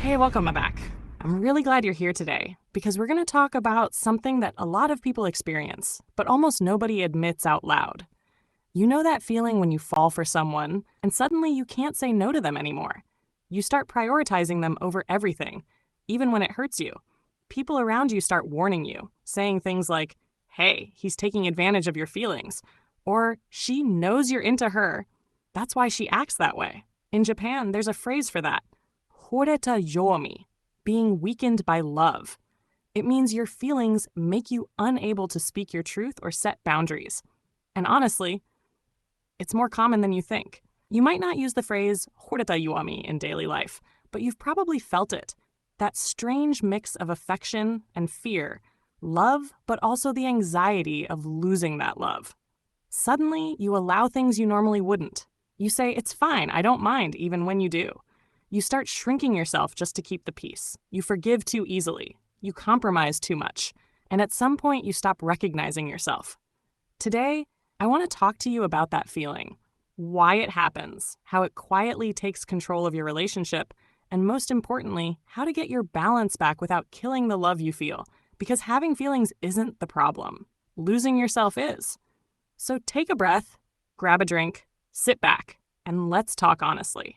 Hey, welcome back. I'm really glad you're here today because we're going to talk about something that a lot of people experience, but almost nobody admits out loud. You know that feeling when you fall for someone and suddenly you can't say no to them anymore. You start prioritizing them over everything, even when it hurts you. People around you start warning you, saying things like, hey, he's taking advantage of your feelings, or she knows you're into her. That's why she acts that way. In Japan, there's a phrase for that. Horeta yomi, being weakened by love. It means your feelings make you unable to speak your truth or set boundaries. And honestly, it's more common than you think. You might not use the phrase horeta yomi in daily life, but you've probably felt it. That strange mix of affection and fear, love, but also the anxiety of losing that love. Suddenly, you allow things you normally wouldn't. You say, it's fine, I don't mind, even when you do. You start shrinking yourself just to keep the peace. You forgive too easily. You compromise too much. And at some point, you stop recognizing yourself. Today, I want to talk to you about that feeling, why it happens, how it quietly takes control of your relationship, and most importantly, how to get your balance back without killing the love you feel. Because having feelings isn't the problem. Losing yourself is. So take a breath, grab a drink, sit back, and let's talk honestly.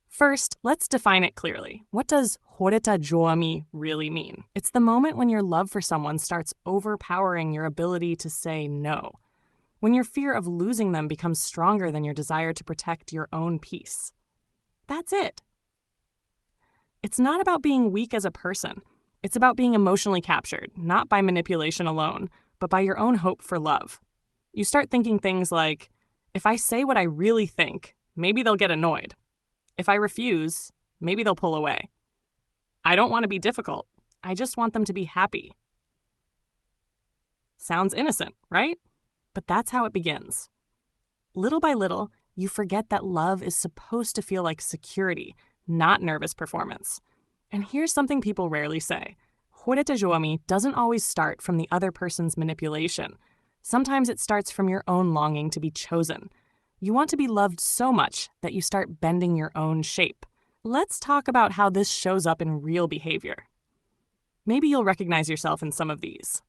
First, let's define it clearly. What does horeta joami really mean? It's the moment when your love for someone starts overpowering your ability to say no. When your fear of losing them becomes stronger than your desire to protect your own peace. That's it. It's not about being weak as a person. It's about being emotionally captured, not by manipulation alone, but by your own hope for love. You start thinking things like, if I say what I really think, maybe they'll get annoyed. If I refuse, maybe they'll pull away. I don't want to be difficult. I just want them to be happy. Sounds innocent, right? But that's how it begins. Little by little, you forget that love is supposed to feel like security, not nervous performance. And here's something people rarely say. Horeta joami doesn't always start from the other person's manipulation. Sometimes it starts from your own longing to be chosen. You want to be loved so much that you start bending your own shape. Let's talk about how this shows up in real behavior. Maybe you'll recognize yourself in some of these.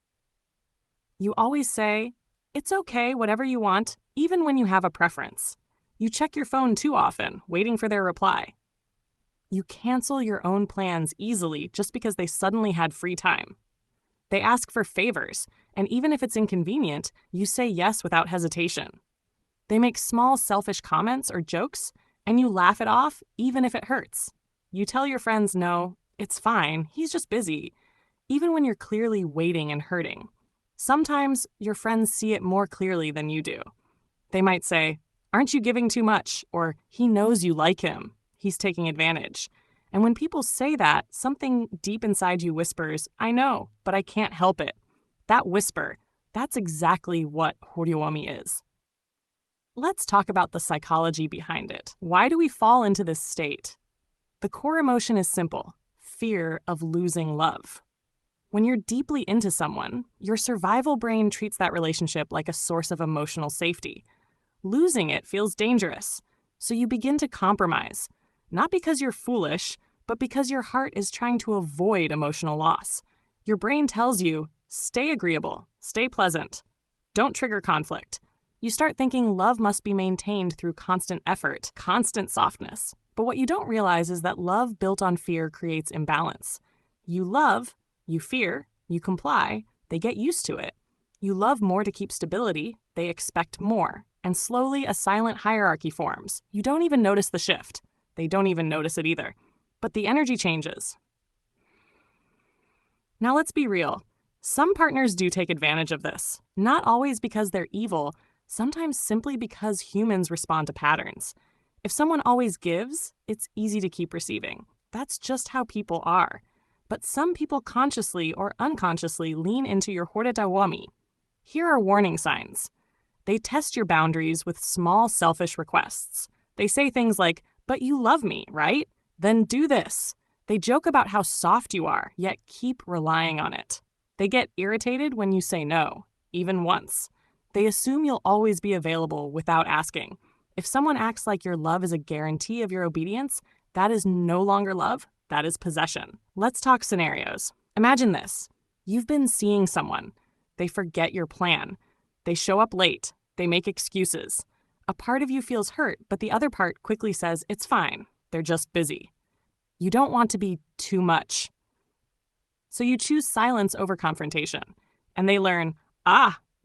You always say, it's okay, whatever you want, even when you have a preference. You check your phone too often, waiting for their reply. You cancel your own plans easily just because they suddenly had free time. They ask for favors, and even if it's inconvenient, you say yes without hesitation. They make small selfish comments or jokes, and you laugh it off even if it hurts. You tell your friends, no, it's fine, he's just busy, even when you're clearly waiting and hurting. Sometimes your friends see it more clearly than you do. They might say, aren't you giving too much? Or he knows you like him. He's taking advantage. And when people say that, something deep inside you whispers, I know, but I can't help it. That whisper, that's exactly what horyomi is. Let's talk about the psychology behind it. Why do we fall into this state? The core emotion is simple: fear of losing love. When you're deeply into someone, your survival brain treats that relationship like a source of emotional safety. Losing it feels dangerous, so you begin to compromise, not because you're foolish, but because your heart is trying to avoid emotional loss. Your brain tells you, stay agreeable, stay pleasant, don't trigger conflict. You start thinking love must be maintained through constant effort, constant softness. But what you don't realize is that love built on fear creates imbalance. You love, you fear, you comply, they get used to it. You love more to keep stability, they expect more. And slowly a silent hierarchy forms. You don't even notice the shift. They don't even notice it either. But the energy changes. Now let's be real. Some partners do take advantage of this. Not always because they're evil, sometimes simply because humans respond to patterns. If someone always gives, it's easy to keep receiving. That's just how people are. But some people consciously or unconsciously lean into your horeta wami. Here are warning signs. They test your boundaries with small selfish requests. They say things like, but you love me, right? Then do this. They joke about how soft you are, yet keep relying on it. They get irritated when you say no, even once. They assume you'll always be available without asking. If someone acts like your love is a guarantee of your obedience, that is no longer love, That is possession. Let's talk scenarios. Imagine this. You've been seeing someone. They forget your plan. They show up late. They make excuses. A part of you feels hurt, but the other part quickly says, it's fine. They're just busy. You don't want to be too much. So you choose silence over confrontation. And they learn,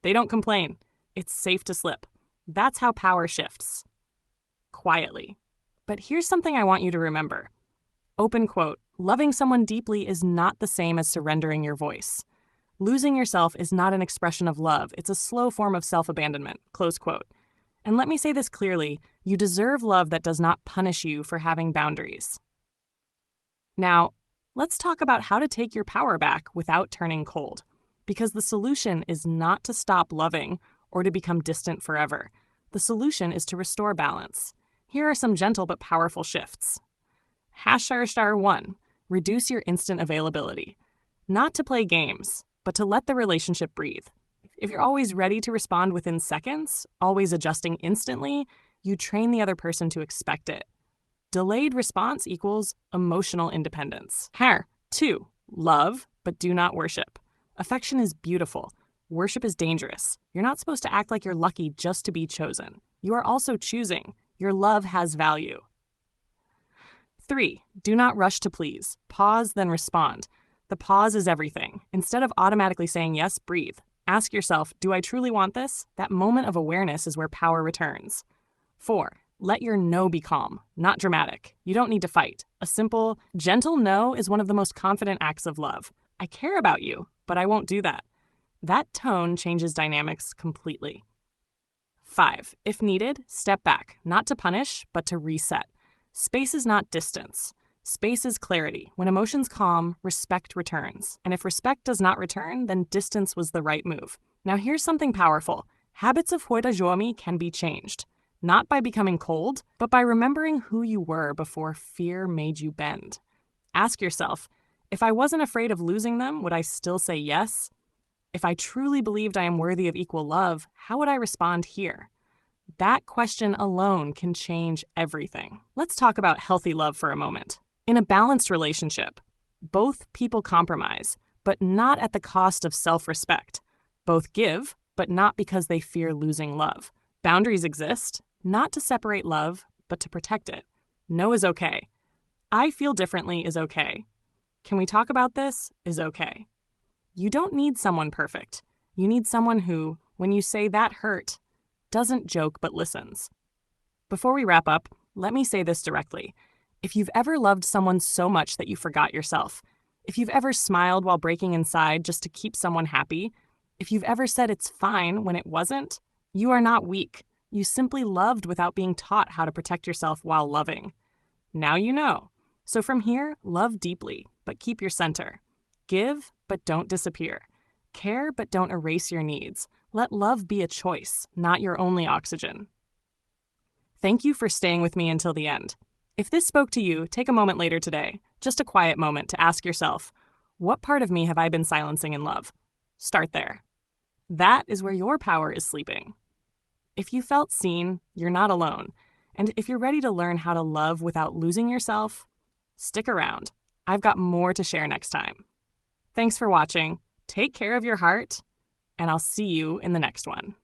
they don't complain. It's safe to slip. That's how power shifts. Quietly. But here's something I want you to remember. Open quote, loving someone deeply is not the same as surrendering your voice. Losing yourself is not an expression of love. It's a slow form of self-abandonment, close quote. And let me say this clearly, you deserve love that does not punish you for having boundaries. Now, let's talk about how to take your power back without turning cold. Because the solution is not to stop loving or to become distant forever. The solution is to restore balance. Here are some gentle but powerful shifts. #1, reduce your instant availability. Not to play games, but to let the relationship breathe. If you're always ready to respond within seconds, always adjusting instantly, you train the other person to expect it. Delayed response equals emotional independence. #2, love, but do not worship. Affection is beautiful. Worship is dangerous. You're not supposed to act like you're lucky just to be chosen. You are also choosing. Your love has value. 3, do not rush to please. Pause, then respond. The pause is everything. Instead of automatically saying yes, breathe. Ask yourself, do I truly want this? That moment of awareness is where power returns. 4, let your no be calm, not dramatic. You don't need to fight. A simple, gentle no is one of the most confident acts of love. I care about you, but I won't do that. That tone changes dynamics completely. 5, if needed, step back, not to punish, but to reset. Space is not distance. Space is clarity. When emotions calm, respect returns. And if respect does not return, then distance was the right move. Now here's something powerful. Habits of Hoitajomi can be changed. Not by becoming cold, but by remembering who you were before fear made you bend. Ask yourself, if I wasn't afraid of losing them, would I still say yes? If I truly believed I am worthy of equal love, how would I respond here? That question alone can change everything. Let's talk about healthy love for a moment. In a balanced relationship, both people compromise, but not at the cost of self-respect. Both give, but not because they fear losing love. Boundaries exist, not to separate love, but to protect it. No is okay. I feel differently is okay. Can we talk about this is okay. You don't need someone perfect. You need someone who, when you say that hurt, doesn't joke but listens. Before we wrap up, let me say this directly. If you've ever loved someone so much that you forgot yourself, if you've ever smiled while breaking inside just to keep someone happy, if you've ever said it's fine when it wasn't, you are not weak. You simply loved without being taught how to protect yourself while loving. Now you know. So from here, love deeply, but keep your center. Give, but don't disappear. Care, but don't erase your needs. Let love be a choice, not your only oxygen. Thank you for staying with me until the end. If this spoke to you, take a moment later today, just a quiet moment to ask yourself, what part of me have I been silencing in love? Start there. That is where your power is sleeping. If you felt seen, you're not alone. And if you're ready to learn how to love without losing yourself, stick around. I've got more to share next time. Thanks for watching. Take care of your heart, and I'll see you in the next one.